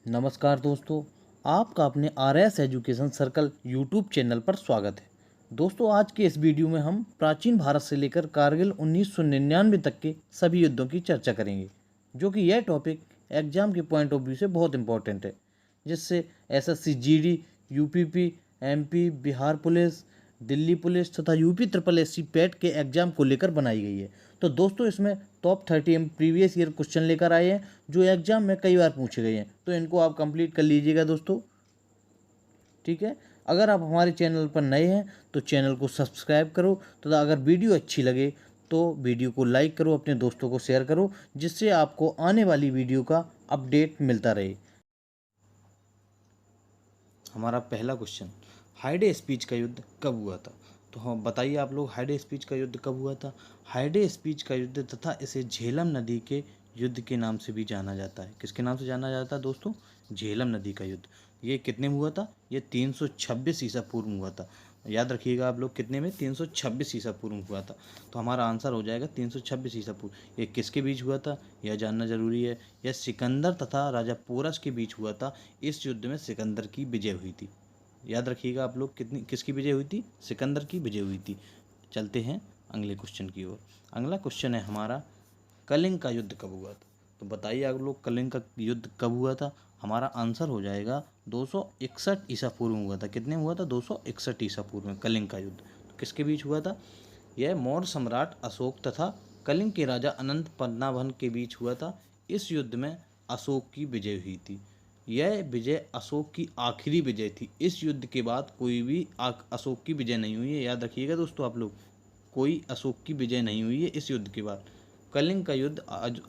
नमस्कार दोस्तों, आपका अपने RS education circle YouTube channel पर स्वागत है। दोस्तों, आज के इस वीडियो में हम प्राचीन भारत से लेकर कारगिल 1999 तक के सभी युद्धों की चर्चा करेंगे, जो कि यह टॉपिक एग्जाम के पॉइंट ऑफ व्यू से बहुत इंपॉर्टेंट है, जिससे SSC GD, UPP, MP, Bihar police, Delhi police तथा UP SSC पैट के एग्जाम को लेकर बनाई गई है। तो दोस्तों, इसमें टॉप 30 हम प्रीवियस ईयर क्वेश्चन लेकर आए हैं, जो एग्जाम में कई बार पूछे गए हैं। तो इनको आप कंप्लीट कर लीजिएगा दोस्तों, ठीक है। अगर आप हमारे चैनल पर नए हैं तो चैनल को सब्सक्राइब करो तथा अगर वीडियो अच्छी लगे तो वीडियो को लाइक करो, अपने दोस्तों को शेयर करो, जिससे आपको आने वाली वीडियो का अपडेट मिलता रहे। हमारा पहला क्वेश्चन, हाइडे स्पीच का युद्ध कब हुआ था? तो हाँ, बताइए आप लोग, हाइडे स्पीच का युद्ध कब हुआ था? हाइडे स्पीच का युद्ध तथा इसे झेलम नदी के युद्ध के नाम से भी जाना जाता है। किसके नाम से जाना जाता है दोस्तों? झेलम नदी का युद्ध। ये कितने में हुआ था? ये 326 ईसा पूर्व में हुआ था। याद रखिएगा आप लोग, कितने में? 326 ईसा पूर्व में हुआ था। तो हमारा आंसर हो जाएगा 326 ईसा पूर्व। ये किसके बीच हुआ था, यह जानना जरूरी है। यह सिकंदर तथा राजा पोरस के बीच हुआ था। इस युद्ध में सिकंदर की विजय हुई थी। याद रखिएगा आप लोग, किसकी विजय हुई थी? सिकंदर की विजय हुई थी। चलते हैं अगले क्वेश्चन की ओर। अगला क्वेश्चन है हमारा, कलिंग का युद्ध कब हुआ था? तो बताइए आप लोग, कलिंग का युद्ध कब हुआ था? हमारा आंसर हो जाएगा 261 ईसा पूर्व में हुआ था। कितने में हुआ था? 261 ईसा पूर्व में कलिंग का युद्ध। तो किसके बीच हुआ था? यह मौर्य सम्राट अशोक तथा कलिंग के राजा अनंत पद्मनाभन के बीच हुआ था। इस युद्ध में अशोक की विजय हुई थी। यह विजय अशोक की आखिरी विजय थी। इस युद्ध के बाद कोई भी अशोक की विजय नहीं हुई है। याद रखिएगा दोस्तों आप लोग, कोई अशोक की विजय नहीं हुई है इस युद्ध के बाद। कलिंग का युद्ध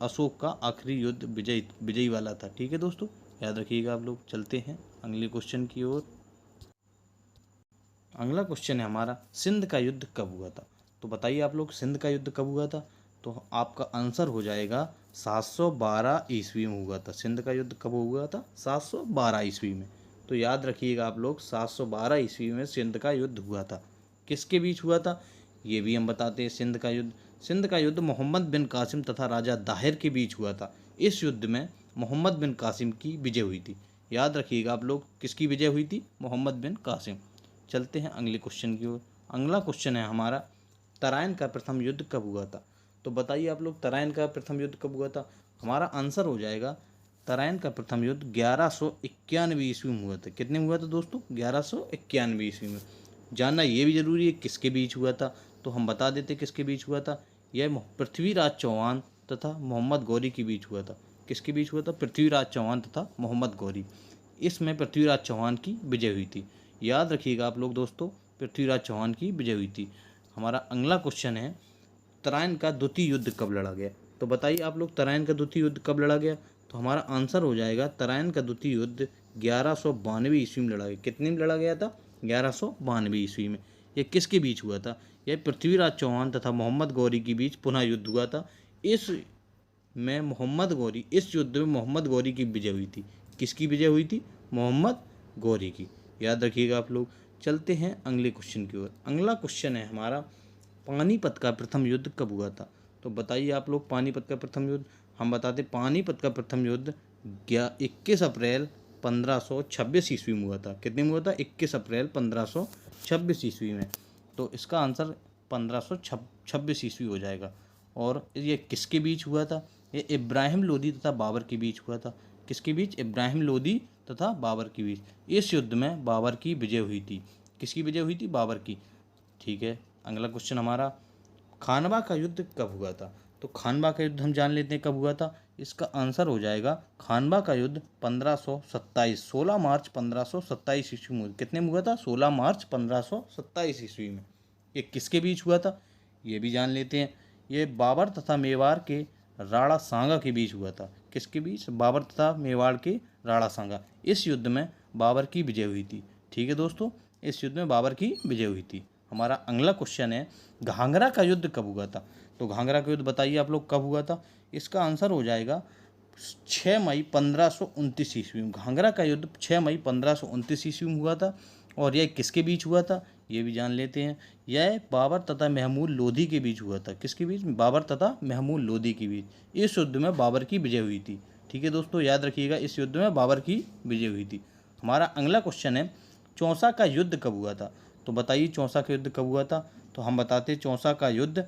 अशोक का आखिरी युद्ध विजयी वाला था। ठीक है दोस्तों, याद रखिएगा आप लोग। चलते हैं अगले क्वेश्चन की ओर। अगला क्वेश्चन है हमारा, सिंध का युद्ध कब हुआ था? तो बताइए आप लोग, सिंध का युद्ध कब हुआ था? तो आपका आंसर हो जाएगा 712 ईस्वी में हुआ था। सिंध का युद्ध कब हुआ था? 712 ईस्वी में। तो याद रखिएगा आप लोग, 712 ईस्वी में सिंध का युद्ध हुआ था। किसके बीच हुआ था ये भी हम बताते हैं। सिंध का युद्ध मोहम्मद बिन कासिम तथा राजा दाहिर के बीच हुआ था। इस युद्ध में मोहम्मद बिन कासिम की विजय हुई थी। याद रखिएगा आप लोग, किसकी विजय हुई थी? मोहम्मद बिन कासिम। चलते हैं अगले क्वेश्चन की ओर। अगला क्वेश्चन है हमारा, तराइन का प्रथम युद्ध कब हुआ था? तो बताइए आप लोग, तराइन का प्रथम युद्ध कब हुआ था? हमारा आंसर हो जाएगा, तराइन का प्रथम युद्ध 1191 ईस्वी में हुआ था। कितने में हुआ था दोस्तों? 1191 ईस्वी में। जानना ये भी जरूरी है किसके बीच हुआ था, तो हम बता देते किसके बीच हुआ था। यह पृथ्वीराज चौहान तथा मोहम्मद गौरी के बीच हुआ था। किसके बीच हुआ था? पृथ्वीराज चौहान तथा मोहम्मद गौरी। इसमें पृथ्वीराज चौहान की विजय हुई थी। याद रखिएगा आप लोग दोस्तों, पृथ्वीराज चौहान की विजय हुई थी। हमारा अगला क्वेश्चन है, तराइन का द्वितीय युद्ध कब लड़ा गया? तो बताइए आप लोग, तराइन का द्वितीय युद्ध कब लड़ा गया? तो हमारा आंसर हो जाएगा, तराइन का द्वितीय युद्ध 1192 ईस्वी में लड़ा गया। कितने में लड़ा गया था? 1192 ईस्वी में। यह किसके बीच हुआ था? यह पृथ्वीराज चौहान तथा मोहम्मद गौरी के बीच पुनः युद्ध हुआ था। इस युद्ध में मोहम्मद गौरी की विजय हुई थी। किसकी विजय हुई थी? मोहम्मद गौरी की। याद रखिएगा आप लोग। चलते हैं अगले क्वेश्चन की ओर। अगला क्वेश्चन है हमारा, पानीपत का प्रथम युद्ध कब हुआ था? तो बताइए आप लोग, पानीपत का प्रथम युद्ध। हम बताते, पानीपत का प्रथम युद्ध 21 अप्रैल 1526 ईस्वी में हुआ था। कितने में हुआ था? 21 अप्रैल 1526 ईस्वी में। तो इसका आंसर 1526 ईस्वी हो जाएगा। और ये किसके बीच हुआ था? ये इब्राहिम लोदी तथा बाबर के बीच हुआ था। किसके बीच? इब्राहिम लोदी तथा बाबर के बीच। इस युद्ध में बाबर की विजय हुई थी। किसकी विजय हुई थी? बाबर की। ठीक है, अगला क्वेश्चन हमारा, खानवा का युद्ध कब हुआ था? तो खानवा का युद्ध हम जान लेते हैं कब हुआ था। इसका आंसर हो जाएगा, खानवा का युद्ध 1527 16 मार्च 1527 ईस्वी में। कितने में हुआ था? 16 मार्च 1527 ईस्वी में। ये किसके बीच हुआ था ये भी जान लेते हैं। ये बाबर तथा मेवाड़ के राणा सांगा के बीच हुआ था। किसके बीच? बाबर तथा मेवाड़ के राणा सांगा। इस युद्ध में बाबर की विजय हुई थी। ठीक है दोस्तों, इस युद्ध में बाबर की विजय हुई थी। हमारा अगला क्वेश्चन है, घाघरा का युद्ध कब हुआ था? तो घाघरा का युद्ध बताइए आप लोग कब हुआ था। इसका आंसर हो जाएगा 6 मई 1529 ईस्वी में। घाघरा का युद्ध 6 मई 1529 ईस्वी में हुआ था। और यह किसके बीच हुआ था ये भी जान लेते हैं। यह बाबर तथा महमूद लोधी के बीच हुआ था। किसके बीच? बाबर तथा महमूद लोधी के बीच। इस युद्ध में बाबर की विजय हुई थी। ठीक है दोस्तों, याद रखिएगा इस युद्ध में बाबर की विजय हुई थी। हमारा अगला क्वेश्चन है चौसा का युद्ध कब हुआ था। तो बताइए चौसा का युद्ध कब हुआ था। तो हम बताते हैं चौसा का युद्ध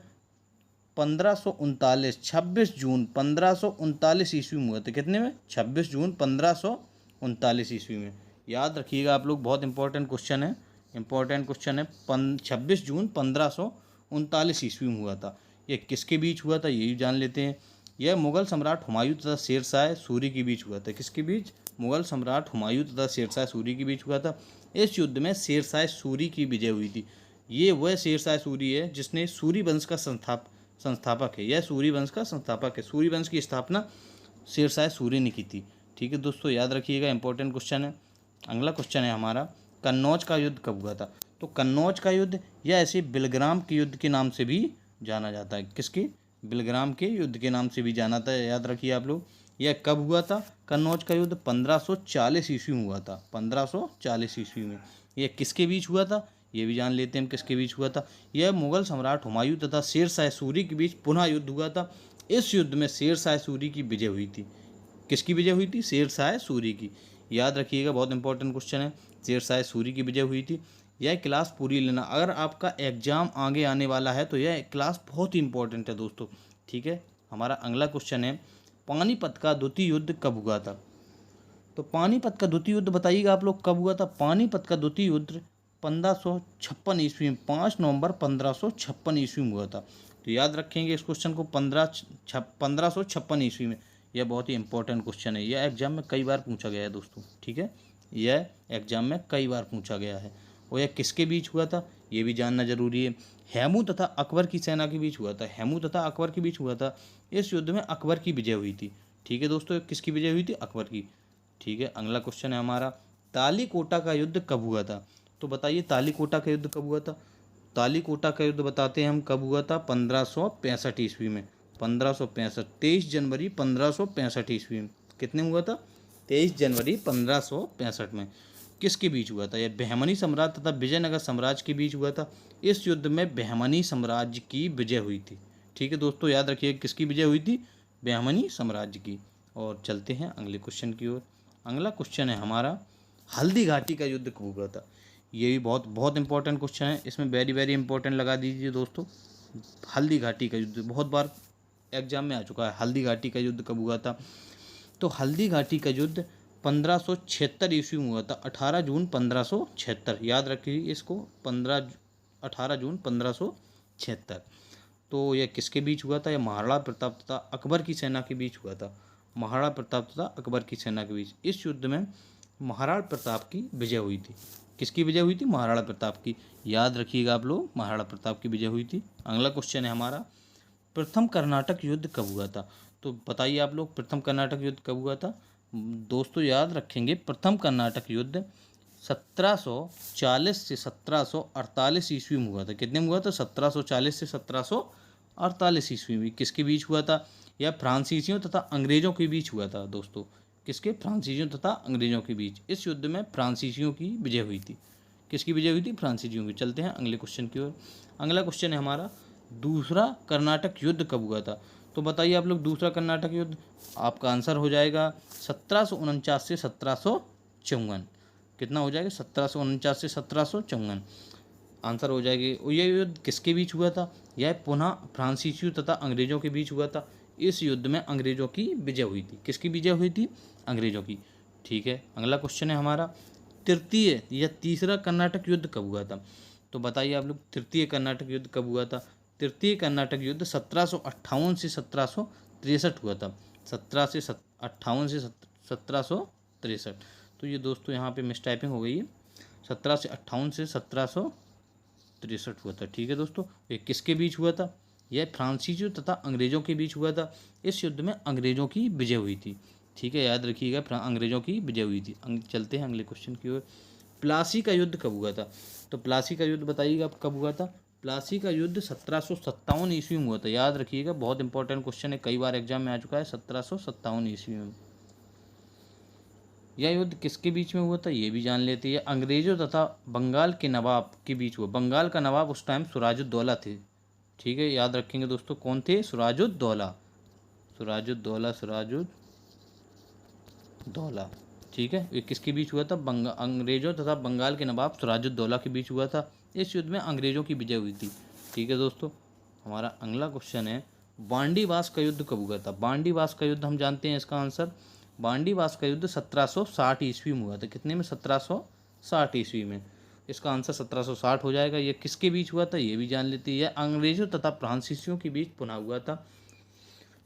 1539 26 जून 1539 ईस्वी में हुआ था। कितने में? 26 जून 1539 ईस्वी में। याद रखिएगा आप लोग, बहुत इंपॉर्टेंट क्वेश्चन है, इंपॉर्टेंट क्वेश्चन है। 26 जून 1539 ईस्वी में हुआ था। यह किसके बीच हुआ था ये भी जान लेते हैं। यह मुगल सम्राट हुमायूं तथा शेरशाह सूरी के बीच हुआ था। किसके बीच? मुगल सम्राट हुमायूं तथा शेरशाह सूरी के बीच हुआ था। इस युद्ध में शेरशाह सूरी की विजय हुई थी। ये वह शेरशाह सूरी है जिसने सूरी वंश का संस्थापक है। यह सूरी वंश का संस्थापक है। सूरी वंश की स्थापना शेरशाह सूरी ने की थी। ठीक है दोस्तों, याद रखिएगा, इंपॉर्टेंट क्वेश्चन है। अगला क्वेश्चन है हमारा कन्नौज का युद्ध कब हुआ था। तो कन्नौज का युद्ध या ऐसे बिलग्राम के युद्ध के नाम से भी जाना जाता है। किसके? बिलग्राम के युद्ध के नाम से भी जाना था। याद रखिए आप लोग, यह कब हुआ था? कन्नौज का युद्ध 1540 ईस्वी में हुआ था। 1540 ईस्वी में। यह किसके बीच हुआ था ये भी जान लेते हैं हम, किसके बीच हुआ था। यह मुगल सम्राट हुमायूं तथा शेरशाह सूरी के बीच पुनः युद्ध हुआ था। इस युद्ध में शेरशाह सूरी की विजय हुई थी। किसकी विजय हुई थी? शेरशाह सूरी की। याद रखिएगा, बहुत इंपॉर्टेंट क्वेश्चन है। शेरशाह सूरी की विजय हुई थी। यह क्लास पूरी लेना, अगर आपका एग्जाम आगे आने वाला है तो यह क्लास बहुत ही इंपॉर्टेंट है दोस्तों। ठीक है, हमारा अगला क्वेश्चन है पानीपत का द्वितीय युद्ध कब हुआ था। तो पानीपत का द्वितीय युद्ध बताइएगा आप लोग कब हुआ था। पानीपत का द्वितीय युद्ध 1556 ईस्वी में, 5 नवंबर 1556 ईस्वी में हुआ था। तो याद रखेंगे इस क्वेश्चन को, 1556 ईस्वी में। यह बहुत ही इंपॉर्टेंट क्वेश्चन है। यह एग्जाम में कई बार पूछा गया है दोस्तों। ठीक है, यह एग्जाम में कई बार पूछा गया है। और यह किसके बीच हुआ था ये भी जानना जरूरी है। हेमू तथा अकबर की सेना के बीच हुआ था। हेमू तथा अकबर के बीच हुआ था। इस युद्ध में अकबर की विजय हुई थी। ठीक है दोस्तों, किसकी विजय हुई थी? अकबर की। ठीक है, अगला क्वेश्चन है हमारा तालीकोटा का युद्ध कब हुआ था। तो बताइए तालीकोटा का युद्ध कब हुआ था। तालीकोटा का युद्ध बताते हैं हम कब हुआ था। 1565 ईस्वी में। 1565, 23 जनवरी 1565 ईस्वी में। कितने में हुआ था? 23 जनवरी 1565 में। किसके बीच हुआ था? यह बहमनी साम्राज्य तथा विजयनगर साम्राज्य के बीच हुआ था। इस युद्ध में बहमनी साम्राज्य की विजय हुई थी। ठीक है दोस्तों, याद रखिए किसकी विजय हुई थी? बहमनी साम्राज्य की। और चलते हैं अगले क्वेश्चन की ओर। अगला क्वेश्चन है हमारा हल्दी घाटी का युद्ध कब हुआ था। ये भी बहुत बहुत इंपॉर्टेंट क्वेश्चन है। इसमें वेरी वेरी इंपॉर्टेंट लगा दीजिए दोस्तों। हल्दी घाटी का युद्ध बहुत बार एग्जाम में आ चुका है। हल्दी घाटी का युद्ध कब हुआ था। तो हल्दी घाटी का युद्ध 1576 ईस्वी में हुआ था। 18 जून 1576। याद रखिए इसको, 18 जून 1576। तो यह किसके बीच हुआ था? यह महाराणा प्रताप तथा अकबर की सेना के बीच हुआ था। महाराणा प्रताप तथा अकबर की सेना के बीच। इस युद्ध में महाराणा प्रताप की विजय हुई थी। किसकी विजय हुई थी? महाराणा प्रताप की। याद रखिएगा आप लोग, महाराणा प्रताप की विजय हुई थी। अगला क्वेश्चन है हमारा प्रथम कर्नाटक युद्ध कब हुआ था। तो बताइए आप लोग प्रथम कर्नाटक युद्ध कब हुआ था। दोस्तों याद रखेंगे, प्रथम कर्नाटक युद्ध 1740 से 1748 ईस्वी में हुआ था। कितने में हुआ था? 1740 से 1748 ईस्वी में। किसके बीच हुआ था? यह फ्रांसीसियों तथा अंग्रेजों के बीच हुआ था दोस्तों। किसके? फ्रांसीसियों तथा अंग्रेजों के बीच। इस युद्ध में फ्रांसीसियों की विजय हुई थी। किसकी विजय हुई थी? फ्रांसीसियों की। चलते हैं अगले क्वेश्चन की ओर। अगला क्वेश्चन है हमारा दूसरा कर्नाटक युद्ध कब हुआ था। तो बताइए आप लोग दूसरा कर्नाटक युद्ध। आपका आंसर हो जाएगा 1749 से 1754। कितना हो जाएगा? 1749 से 1754 आंसर हो जाएगी। और यह युद्ध किसके बीच हुआ था? यह पुनः फ्रांसीसियों तथा अंग्रेजों के बीच हुआ था। इस युद्ध में अंग्रेजों की विजय हुई थी। किसकी विजय हुई थी? अंग्रेजों की। ठीक है, अगला क्वेश्चन है हमारा तृतीय या तीसरा कर्नाटक युद्ध कब हुआ था। तो बताइए आप लोग तृतीय कर्नाटक युद्ध कब हुआ था। तृतीय कर्नाटक युद्ध 1758 से 1763 हुआ था। 1758 से 1763। तो ये दोस्तों यहाँ पे मिसटाइपिंग हो गई है। 1758 से 1763 हुआ था। ठीक है दोस्तों, ये किसके बीच हुआ था? यह फ्रांसीसियों तथा अंग्रेजों के बीच हुआ था। इस युद्ध में अंग्रेजों की विजय हुई थी। ठीक है, याद रखिएगा, अंग्रेजों की विजय हुई थी। चलते हैं अगले क्वेश्चन की ओर। प्लासी का युद्ध कब हुआ था। तो प्लासी का युद्ध बताइएगा कब हुआ था। प्लासी का युद्ध 1757 ईस्वी में हुआ था। याद रखिएगा, बहुत इंपॉर्टेंट क्वेश्चन है, कई बार एग्जाम में आ चुका है। 1757 ईस्वी में। यह युद्ध किसके बीच में हुआ था ये भी जान लेते हैं। अंग्रेजों तथा बंगाल के नवाब के बीच हुआ। बंगाल का नवाब उस टाइम सिराजुद्दौला थे। ठीक है, याद रखेंगे दोस्तों, कौन थे? सिराजुद्दौला। सिराजुद्दौला, सिराजुद्दौला दौला। ठीक है, ये किसके बीच हुआ था? अंग्रेजों तथा बंगाल के नवाब सिराजुद्दौला के बीच हुआ था। इस युद्ध में अंग्रेजों की विजय हुई थी। ठीक है दोस्तों, हमारा अगला क्वेश्चन है बांडीवास का युद्ध कब हुआ था? बांडीवास का युद्ध हम जानते हैं इसका आंसर। बांडीवास का युद्ध 1760 ईस्वी में हुआ था। कितने में? 1760 ईस्वी में। इसका आंसर 1760 हो जाएगा। यह किसके बीच हुआ था? ये भी जान लेते हैं। यह अंग्रेजों तथा फ्रांसीसियों के बीच पुनः हुआ था।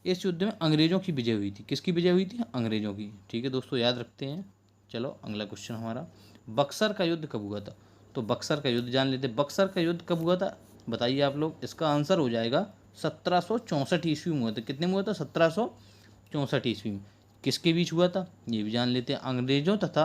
इस युद्ध में अंग्रेजों की विजय हुई थी। किसकी विजय हुई थी? अंग्रेजों की। ठीक है दोस्तों, याद रखते हैं। चलो अगला क्वेश्चन हमारा, बक्सर का युद्ध कब हुआ था? तो बक्सर का युद्ध जान लेते हैं। बक्सर का युद्ध कब हुआ था बताइए आप लोग। इसका आंसर हो जाएगा 1764 ईस्वी में हुआ था। कितने में हुआ था? 1764 ईस्वी में। किसके बीच हुआ था? ये भी जान लेते हैं। अंग्रेजों तथा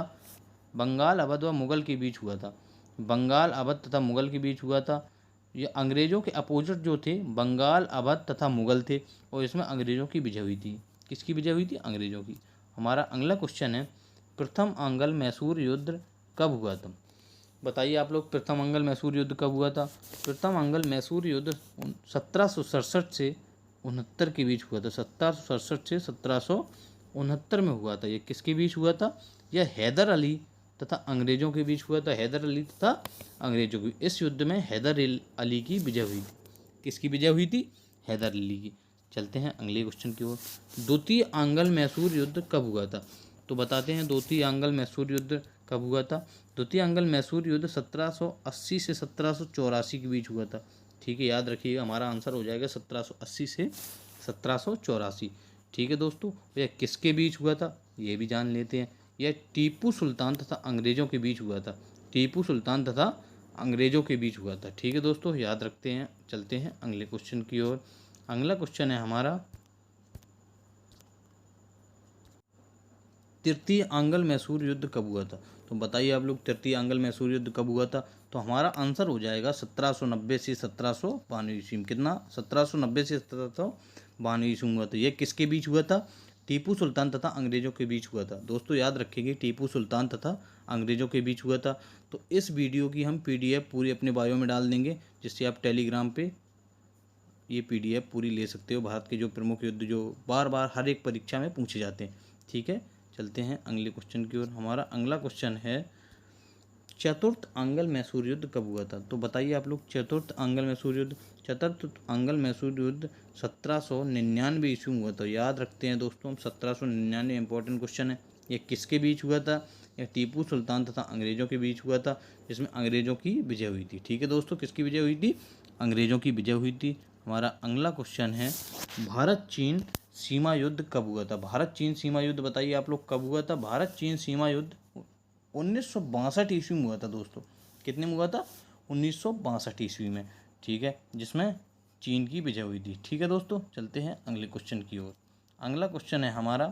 बंगाल अवध व मुगल के बीच हुआ था। बंगाल अवध तथा मुगल के बीच हुआ था। ये अंग्रेजों के अपोजिट जो थे बंगाल अवध तथा मुगल थे, और इसमें अंग्रेजों की विजय हुई थी। किसकी विजय हुई थी? अंग्रेजों की। हमारा अगला क्वेश्चन है प्रथम अंगल मैसूर युद्ध कब हुआ था? बताइए आप लोग, प्रथम अंगल मैसूर युद्ध कब हुआ था? प्रथम अंगल मैसूर युद्ध 1767 से 69 के बीच हुआ था। 1767 से 1769 में हुआ था। यह किसके बीच हुआ था? यह हैदर अली तथा अंग्रेजों के बीच हुआ था। हैदर अली तथा अंग्रेजों की। इस युद्ध में हैदर अली की विजय हुई थी। किसकी विजय हुई थी? हैदर अली की। चलते हैं अगले क्वेश्चन की ओर। द्वितीय आंगल मैसूर युद्ध कब हुआ था? तो बताते हैं द्वितीय आंगल मैसूर युद्ध कब हुआ था। द्वितीय आंगल मैसूर युद्ध 1780 से 1784 के बीच हुआ था। ठीक है, याद रखिएगा, हमारा आंसर हो जाएगा 1780 से 1784। ठीक है दोस्तों, यह किसके बीच हुआ था? ये भी जान लेते हैं। यह टीपू सुल्तान तथा अंग्रेजों के बीच हुआ था। टीपू सुल्तान तथा अंग्रेजों के बीच हुआ था। ठीक है दोस्तों, याद रखते हैं। चलते हैं अगले क्वेश्चन की ओर। अगला क्वेश्चन है हमारा तृतीय आंगल मैसूर युद्ध कब हुआ था? तो बताइए आप लोग, तृतीय आंगल मैसूर युद्ध कब हुआ था? तो हमारा आंसर हो जाएगा 1790 से 1792 ईस्वी में। कितना? 1790 से 1792 ईस्वी में हुआ था। यह किसके बीच हुआ था? टीपू सुल्तान तथा अंग्रेजों के बीच हुआ था। दोस्तों याद रखेंगे, टीपू सुल्तान तथा अंग्रेजों के बीच हुआ था। तो इस वीडियो की हम PDF पूरी अपने बायो में डाल देंगे, जिससे आप टेलीग्राम पे ये PDF पूरी ले सकते हो। भारत के जो प्रमुख युद्ध जो बार बार हर एक परीक्षा में पूछे जाते हैं। ठीक है, चलते हैं अगले क्वेश्चन की ओर। हमारा अगला क्वेश्चन है चतुर्थ आंगल मैसूर युद्ध कब हुआ था? तो बताइए आप लोग, चतुर्थ आंगल मैसूर युद्ध। चतुर्थ आंगल मैसूर युद्ध 1799 ईस्वी में हुआ था। याद रखते हैं दोस्तों, 1799 इंपॉर्टेंट क्वेश्चन है। यह किसके बीच हुआ था? यह टीपू सुल्तान तथा अंग्रेजों के बीच हुआ था, जिसमें अंग्रेजों की विजय हुई थी। ठीक है दोस्तों, किसकी विजय हुई थी? अंग्रेजों की विजय हुई थी। हमारा अगला क्वेश्चन है भारत चीन सीमा युद्ध कब हुआ था? भारत चीन सीमा युद्ध बताइए आप लोग कब हुआ था? भारत चीन सीमा युद्ध 1962 ईस्वी में हुआ था दोस्तों। कितने में हुआ था? 1962 ईस्वी में। ठीक है, जिसमें चीन की विजय हुई थी। ठीक है दोस्तों, चलते हैं अगले क्वेश्चन की ओर। अगला क्वेश्चन है हमारा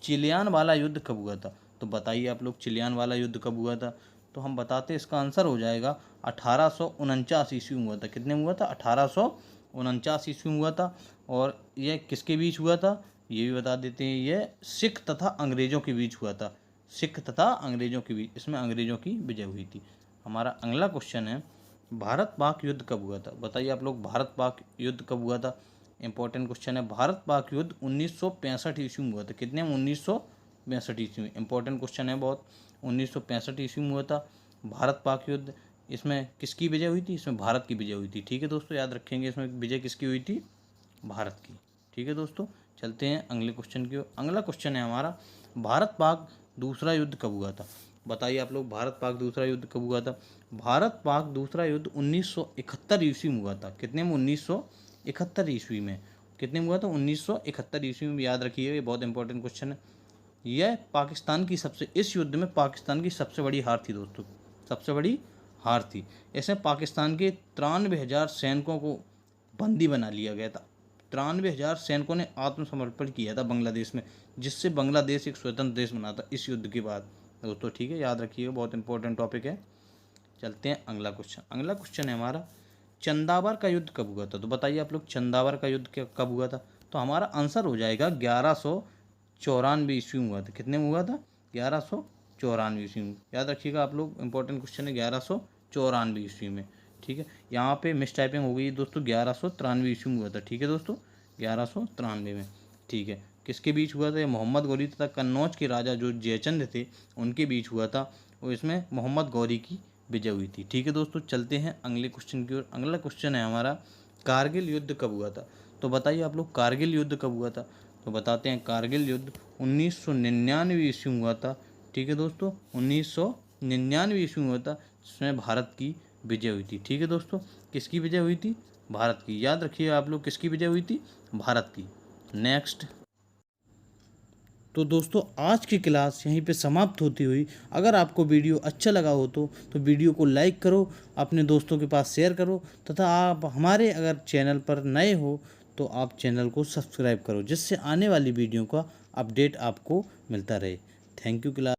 चिलियान वाला युद्ध कब हुआ था? तो बताइए आप लोग, चिलियान वाला युद्ध कब हुआ था? तो हम बताते हैं, इसका आंसर हो जाएगा 1849 ईस्वी में हुआ था। कितने में हुआ था? 1849 ईस्वी में हुआ था। और यह किसके बीच हुआ था? ये भी बता देते हैं। यह सिख तथा अंग्रेजों के बीच हुआ था। सिख तथा अंग्रेजों के बीच, इसमें अंग्रेजों की विजय हुई थी। हमारा अगला क्वेश्चन है भारत पाक युद्ध कब हुआ था? बताइए आप लोग, भारत पाक युद्ध कब हुआ था? इंपॉर्टेंट क्वेश्चन है। भारत पाक युद्ध 1965 ईस्वी में हुआ था। कितने में? 1965 ईस्वी में। इंपॉर्टेंट क्वेश्चन है बहुत। 1965 ईस्वी में हुआ था भारत पाक युद्ध। इसमें किसकी विजय हुई थी? इसमें भारत की विजय हुई थी। ठीक है दोस्तों, याद रखेंगे, इसमें विजय किसकी हुई थी? भारत की। ठीक है दोस्तों, चलते हैं अगले क्वेश्चन की ओर। अगला क्वेश्चन है हमारा भारत पाक दूसरा युद्ध कब हुआ था? बताइए आप लोग, भारत पाक दूसरा युद्ध कब हुआ था? भारत पाक दूसरा युद्ध 1971 ईस्वी में हुआ था। कितने में? 1971 ईस्वी में। कितने में हुआ था? 1971 ईस्वी में। याद रखिए, ये बहुत इंपॉर्टेंट क्वेश्चन है। यह पाकिस्तान की इस युद्ध में पाकिस्तान की सबसे बड़ी हार थी दोस्तों। सबसे बड़ी हार थी। इसमें पाकिस्तान के 93,000 सैनिकों को बंदी बना लिया गया था। 93,000 सैनिकों ने आत्मसमर्पण किया था बांग्लादेश में, जिससे बांग्लादेश एक स्वतंत्र देश बना था इस युद्ध के बाद दोस्तों। ठीक है, याद रखिएगा, बहुत इंपॉर्टेंट टॉपिक है। चलते हैं अगला क्वेश्चन। अगला क्वेश्चन है हमारा चंदावर का युद्ध कब हुआ था? तो बताइए आप लोग, चंदावर का युद्ध कब हुआ था? तो हमारा आंसर हो जाएगा 1194 ईस्वी में हुआ था। कितने में हुआ था? 1194 ईस्वी में। याद रखिएगा आप लोग, इंपॉर्टेंट क्वेश्चन है, 1194 ईस्वी में। ठीक है, यहाँ पे मिस टाइपिंग हो गई दोस्तों, 1193 ईस्वी में हुआ था। ठीक है दोस्तों, 1193 में। ठीक है, किसके बीच हुआ था? ये मोहम्मद गौरी तथा कन्नौज के राजा जो जयचंद थे उनके बीच हुआ था, और इसमें मोहम्मद गौरी की विजय हुई थी। ठीक है दोस्तों, चलते हैं अगले क्वेश्चन की ओर। अगला क्वेश्चन है हमारा, कारगिल युद्ध कब हुआ था? तो बताइए आप लोग, कारगिल युद्ध कब हुआ था? तो बताते हैं, कारगिल युद्ध 1999 ईस्वी में हुआ था। ठीक है दोस्तों, 1999 ईस्वी में हुआ था, जिसमें भारत की विजय हुई थी। ठीक है दोस्तों, किसकी विजय हुई थी? भारत की। याद रखिए आप लोग, किसकी विजय हुई थी? भारत की। नेक्स्ट। तो दोस्तों आज की क्लास यहीं पे समाप्त होती हुई, अगर आपको वीडियो अच्छा लगा हो तो वीडियो को लाइक करो, अपने दोस्तों के पास शेयर करो, तथा आप हमारे अगर चैनल पर नए हो तो आप चैनल को सब्सक्राइब करो, जिससे आने वाली वीडियो का अपडेट आपको मिलता रहे। Thank you class.